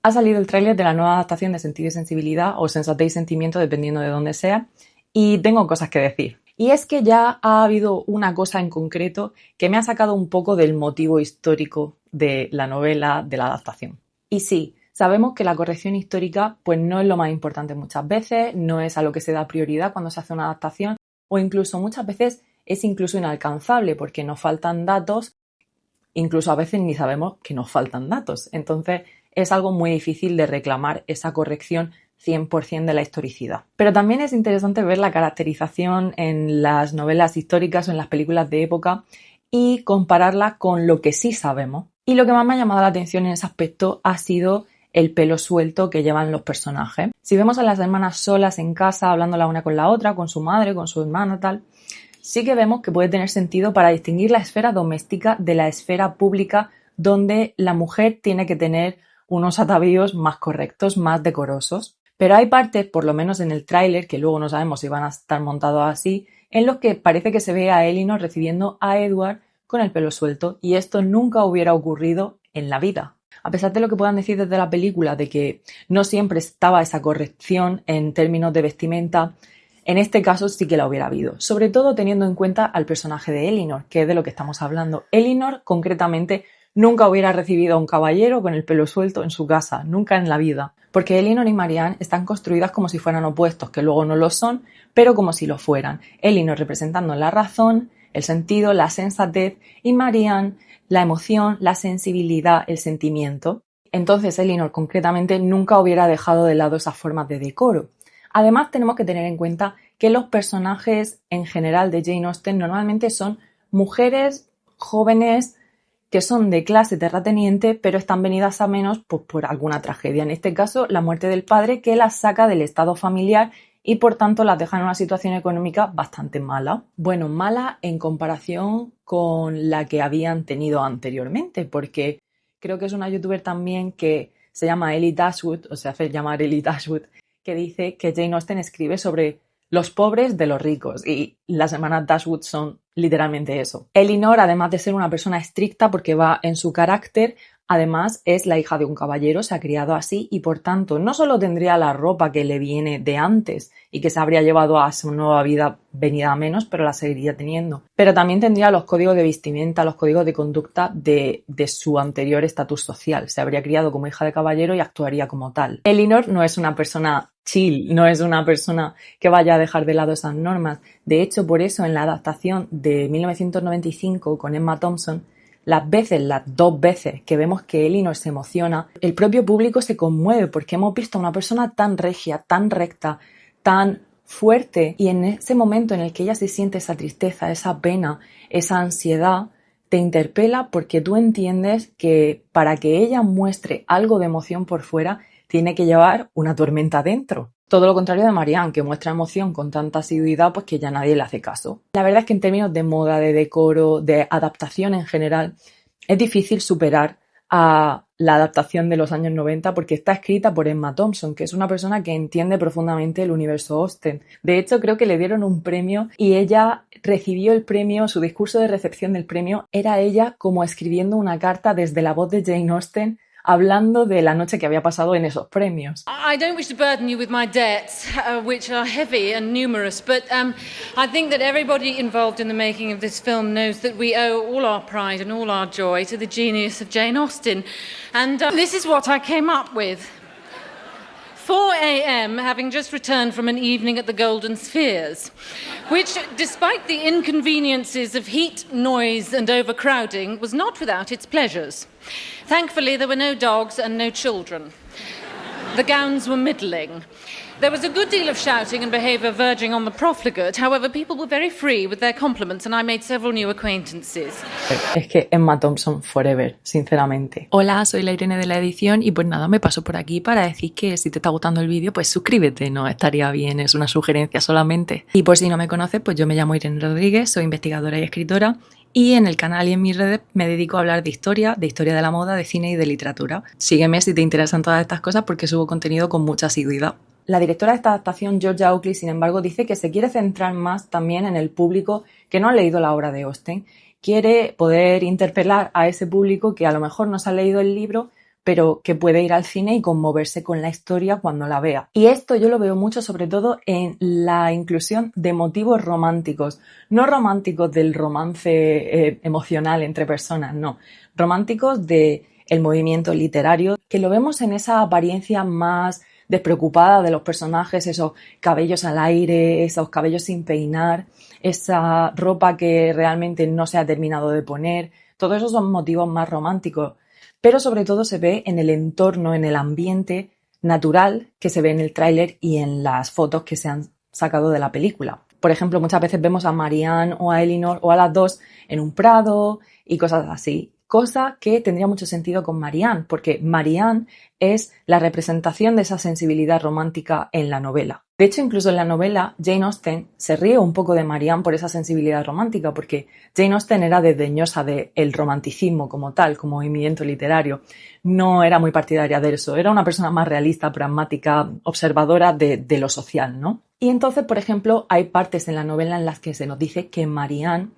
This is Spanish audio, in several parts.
Ha salido el tráiler de la nueva adaptación de Sentido y Sensibilidad, o Sensatez y Sentimiento, dependiendo de dónde sea, y tengo cosas que decir. Y es que ya ha habido una cosa en concreto que me ha sacado un poco del motivo histórico de la novela, de la adaptación. Y sí, sabemos que la corrección histórica pues no es lo más importante muchas veces, no es a lo que se da prioridad cuando se hace una adaptación, o incluso muchas veces es incluso inalcanzable porque nos faltan datos, incluso a veces ni sabemos que nos faltan datos. Entonces es algo muy difícil de reclamar esa corrección 100% de la historicidad. Pero también es interesante ver la caracterización en las novelas históricas o en las películas de época y compararla con lo que sí sabemos. Y lo que más me ha llamado la atención en ese aspecto ha sido el pelo suelto que llevan los personajes. Si vemos a las hermanas solas en casa, hablando la una con la otra, con su madre, con su hermana, tal, sí que vemos que puede tener sentido para distinguir la esfera doméstica de la esfera pública, donde la mujer tiene que tener unos atavíos más correctos, más decorosos. Pero hay partes, por lo menos en el tráiler, que luego no sabemos si van a estar montados así, en los que parece que se ve a Elinor recibiendo a Edward con el pelo suelto, y esto nunca hubiera ocurrido en la vida. A pesar de lo que puedan decir desde la película, de que no siempre estaba esa corrección en términos de vestimenta, en este caso sí que la hubiera habido, sobre todo teniendo en cuenta al personaje de Elinor, que es de lo que estamos hablando. Elinor, concretamente, nunca hubiera recibido a un caballero con el pelo suelto en su casa, nunca en la vida. Porque Elinor y Marianne están construidas como si fueran opuestos, que luego no lo son, pero como si lo fueran. Elinor representando la razón, el sentido, la sensatez, y Marianne la emoción, la sensibilidad, el sentimiento. Entonces Elinor concretamente nunca hubiera dejado de lado esas formas de decoro. Además tenemos que tener en cuenta que los personajes en general de Jane Austen normalmente son mujeres jóvenes que son de clase terrateniente, pero están venidas a menos pues, por alguna tragedia. En este caso, la muerte del padre, que las saca del estado familiar y por tanto las deja en una situación económica bastante mala. Bueno, mala en comparación con la que habían tenido anteriormente, porque creo que es una youtuber también que se llama Ellie Dashwood, o se hace llamar Ellie Dashwood, que dice que Jane Austen escribe sobre los pobres de los ricos, y las hermanas Dashwood son literalmente eso. Elinor, además de ser una persona estricta porque va en su carácter, además es la hija de un caballero, se ha criado así y por tanto no solo tendría la ropa que le viene de antes y que se habría llevado a su nueva vida venida a menos, pero la seguiría teniendo, pero también tendría los códigos de vestimenta, los códigos de conducta de su anterior estatus social. Se habría criado como hija de caballero y actuaría como tal. Elinor no es una persona chill, no es una persona que vaya a dejar de lado esas normas. De hecho, por eso en la adaptación de 1995 con Emma Thompson, las dos veces que vemos que Elinor se emociona, el propio público se conmueve porque hemos visto a una persona tan regia, tan recta, tan fuerte, y en ese momento en el que ella se siente esa tristeza, esa pena, esa ansiedad, te interpela porque tú entiendes que para que ella muestre algo de emoción por fuera, tiene que llevar una tormenta dentro. Todo lo contrario de Marianne, que muestra emoción con tanta asiduidad, pues que ya nadie le hace caso. La verdad es que en términos de moda, de decoro, de adaptación en general, es difícil superar a la adaptación de los años 90 porque está escrita por Emma Thompson, que es una persona que entiende profundamente el universo Austen. De hecho, creo que le dieron un premio y ella recibió el premio, su discurso de recepción del premio era ella como escribiendo una carta desde la voz de Jane Austen, hablando de la noche que había pasado en esos premios. I don't wish to burden you with my debts, which are heavy and numerous, but I think that everybody involved in the making of this film knows that we owe all our pride and all our joy to the genius of Jane Austen. And this is what I came up with. 4 a.m. having just returned from an evening at the Golden Spheres, which, despite the inconveniences of heat, noise and overcrowding, was not without its pleasures. Thankfully, there were no dogs and no children. The gowns were middling. There was a good deal of shouting and behaviour verging on the profligate. However, people were very free with their compliments and I made several new acquaintances. Es que Emma Thompson forever, sinceramente. Hola, soy la Irene de la edición y pues nada, me paso por aquí para decir que si te está gustando el vídeo, pues suscríbete, no estaría bien, es una sugerencia solamente. Y por si no me conoces, pues yo me llamo Irene Rodríguez, soy investigadora y escritora y en el canal y en mis redes me dedico a hablar de historia de la moda, de cine y de literatura. Sígueme si te interesan todas estas cosas porque subo contenido con mucha asiduidad. La directora de esta adaptación, Georgia Oakley, sin embargo, dice que se quiere centrar más también en el público que no ha leído la obra de Austen. Quiere poder interpelar a ese público que a lo mejor no se ha leído el libro pero que puede ir al cine y conmoverse con la historia cuando la vea. Y esto yo lo veo mucho sobre todo en la inclusión de motivos románticos, no románticos del romance emocional entre personas, no, románticos del movimiento literario, que lo vemos en esa apariencia más despreocupada de los personajes, esos cabellos al aire, esos cabellos sin peinar, esa ropa que realmente no se ha terminado de poner. Todos esos son motivos más románticos, pero sobre todo se ve en el entorno, en el ambiente natural que se ve en el tráiler y en las fotos que se han sacado de la película. Por ejemplo, muchas veces vemos a Marianne o a Elinor o a las dos en un prado y cosas así. Cosa que tendría mucho sentido con Marianne, porque Marianne es la representación de esa sensibilidad romántica en la novela. De hecho, incluso en la novela, Jane Austen se ríe un poco de Marianne por esa sensibilidad romántica, porque Jane Austen era desdeñosa del romanticismo como tal, como movimiento literario. No era muy partidaria de eso, era una persona más realista, pragmática, observadora de lo social, ¿no? Y entonces, por ejemplo, hay partes en la novela en las que se nos dice que Marianne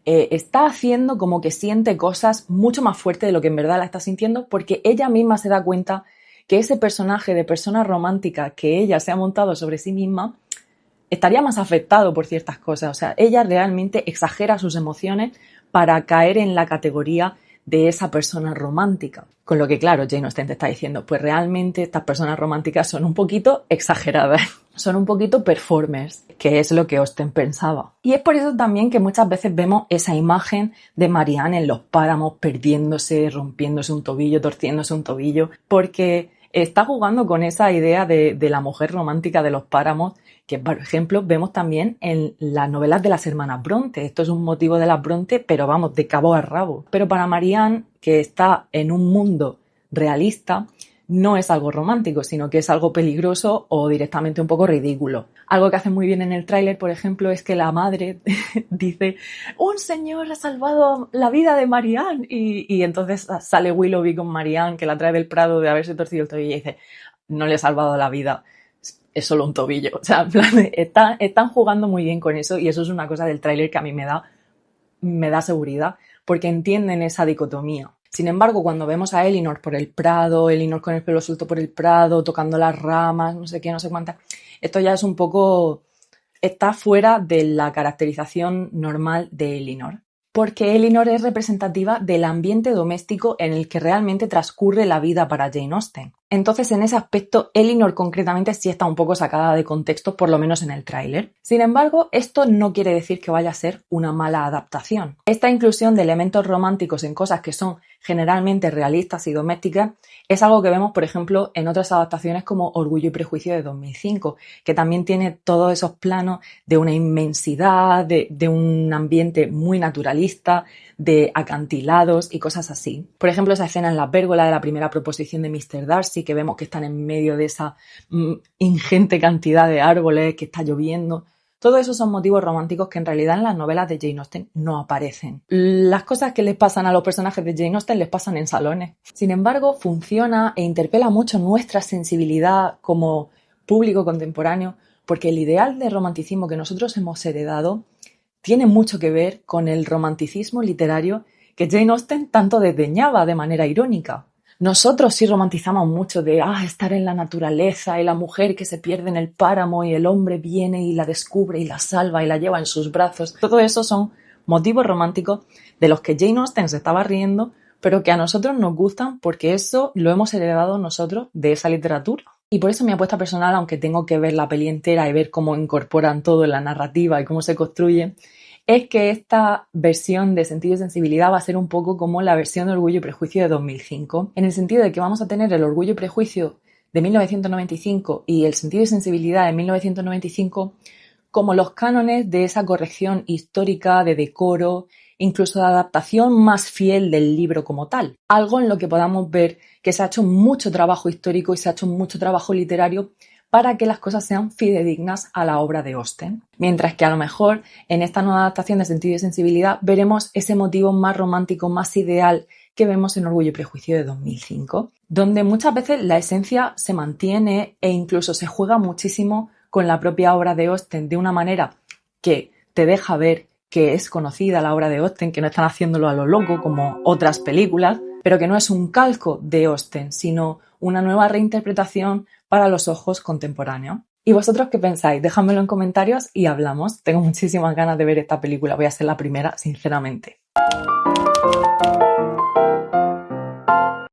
está haciendo como que siente cosas mucho más fuertes de lo que en verdad la está sintiendo, porque ella misma se da cuenta que ese personaje de persona romántica que ella se ha montado sobre sí misma estaría más afectado por ciertas cosas. O sea, ella realmente exagera sus emociones para caer en la categoría de esa persona romántica. Con lo que, claro, Jane Austen te está diciendo, pues realmente estas personas románticas son un poquito exageradas, son un poquito performers, que es lo que Austen pensaba. Y es por eso también que muchas veces vemos esa imagen de Marianne en los páramos perdiéndose, rompiéndose un tobillo, torciéndose un tobillo, porque está jugando con esa idea de la mujer romántica de los páramos, que por ejemplo vemos también en las novelas de las hermanas Bronte. Esto es un motivo de las Bronte, pero vamos, de cabo a rabo. Pero para Marianne, que está en un mundo realista, no es algo romántico, sino que es algo peligroso o directamente un poco ridículo. Algo que hace muy bien en el tráiler, por ejemplo, es que la madre dice «Un señor ha salvado la vida de Marianne» y entonces sale Willoughby con Marianne, que la trae del prado de haberse torcido el tobillo y dice «No le he salvado la vida, es solo un tobillo». O sea, en plan, están jugando muy bien con eso y eso es una cosa del tráiler que a mí me da seguridad, porque entienden esa dicotomía. Sin embargo, cuando vemos a Elinor por el prado, Elinor con el pelo suelto por el prado, tocando las ramas, no sé qué, no sé cuántas, esto ya es un poco... está fuera de la caracterización normal de Elinor. Porque Elinor es representativa del ambiente doméstico en el que realmente transcurre la vida para Jane Austen. Entonces, en ese aspecto, Elinor concretamente sí está un poco sacada de contexto, por lo menos en el tráiler. Sin embargo, esto no quiere decir que vaya a ser una mala adaptación. Esta inclusión de elementos románticos en cosas que son generalmente realistas y domésticas es algo que vemos, por ejemplo, en otras adaptaciones como Orgullo y Prejuicio de 2005, que también tiene todos esos planos de una inmensidad, de un ambiente muy naturalista, de acantilados y cosas así. Por ejemplo, esa escena en la pérgola de la primera proposición de Mr. Darcy, que vemos que están en medio de esa ingente cantidad de árboles, que está lloviendo. Todo eso son motivos románticos que en realidad en las novelas de Jane Austen no aparecen. Las cosas que les pasan a los personajes de Jane Austen les pasan en salones. Sin embargo, funciona e interpela mucho nuestra sensibilidad como público contemporáneo, porque el ideal de romanticismo que nosotros hemos heredado tiene mucho que ver con el romanticismo literario que Jane Austen tanto desdeñaba de manera irónica. Nosotros sí romantizamos mucho de estar en la naturaleza y la mujer que se pierde en el páramo y el hombre viene y la descubre y la salva y la lleva en sus brazos. Todo eso son motivos románticos de los que Jane Austen se estaba riendo, pero que a nosotros nos gustan porque eso lo hemos heredado nosotros de esa literatura. Y por eso mi apuesta personal, aunque tengo que ver la peli entera y ver cómo incorporan todo en la narrativa y cómo se construye, es que esta versión de Sentido y Sensibilidad va a ser un poco como la versión de Orgullo y Prejuicio de 2005, en el sentido de que vamos a tener el Orgullo y Prejuicio de 1995 y el Sentido y Sensibilidad de 1995 como los cánones de esa corrección histórica, de decoro, incluso de adaptación más fiel del libro como tal. Algo en lo que podamos ver que se ha hecho mucho trabajo histórico y se ha hecho mucho trabajo literario para que las cosas sean fidedignas a la obra de Austen. Mientras que a lo mejor en esta nueva adaptación de Sentido y Sensibilidad veremos ese motivo más romántico, más ideal que vemos en Orgullo y Prejuicio de 2005, donde muchas veces la esencia se mantiene e incluso se juega muchísimo con la propia obra de Austen de una manera que te deja ver que es conocida la obra de Austen, que no están haciéndolo a lo loco como otras películas, pero que no es un calco de Austen, sino una nueva reinterpretación para los ojos contemporáneos. ¿Y vosotros qué pensáis? Déjamelo en comentarios y hablamos. Tengo muchísimas ganas de ver esta película, voy a ser la primera, sinceramente.